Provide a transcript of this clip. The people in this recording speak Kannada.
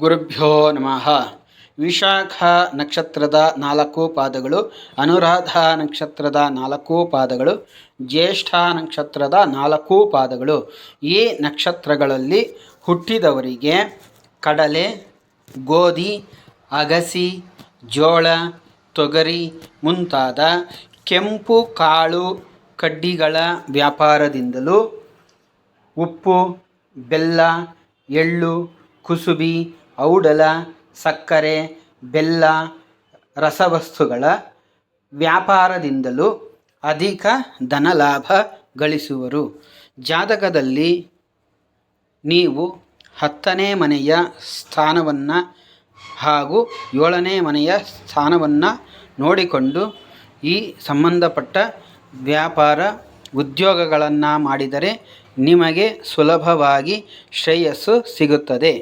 ಗುರುಭ್ಯೋ ನಮಃ. ವಿಶಾಖ ನಕ್ಷತ್ರದ 4 ಪಾದಗಳು, ಅನುರಾಧ ನಕ್ಷತ್ರದ 4 ಪಾದಗಳು, ಜ್ಯೇಷ್ಠ ನಕ್ಷತ್ರದ 4 ಪಾದಗಳು. ಈ ನಕ್ಷತ್ರಗಳಲ್ಲಿ ಹುಟ್ಟಿದವರಿಗೆ ಕಡಲೆ, ಗೋಧಿ, ಅಗಸಿ, ಜೋಳ, ತೊಗರಿ ಮುಂತಾದ ಕೆಂಪು ಕಾಳು ಕಡ್ಡಿಗಳ ವ್ಯಾಪಾರದಿಂದಲೂ, ಉಪ್ಪು, ಬೆಲ್ಲ, ಎಳ್ಳು, ಕುಸುಬಿ, ಔಡಲ, ಸಕ್ಕರೆ, ಬೆಲ್ಲ, ರಸವಸ್ತುಗಳ ವ್ಯಾಪಾರದಿಂದಲೂ ಅಧಿಕ ಧನಲಾಭ ಗಳಿಸುವರು. ಜಾತಕದಲ್ಲಿ ನೀವು 10ನೇ ಮನೆಯ ಸ್ಥಾನವನ್ನು ಹಾಗೂ 7ನೇ ಮನೆಯ ಸ್ಥಾನವನ್ನು ನೋಡಿಕೊಂಡು ಈ ಸಂಬಂಧಪಟ್ಟ ವ್ಯಾಪಾರ ಉದ್ಯೋಗಗಳನ್ನು ಮಾಡಿದರೆ ನಿಮಗೆ ಸುಲಭವಾಗಿ ಶ್ರೇಯಸ್ಸು ಸಿಗುತ್ತದೆ.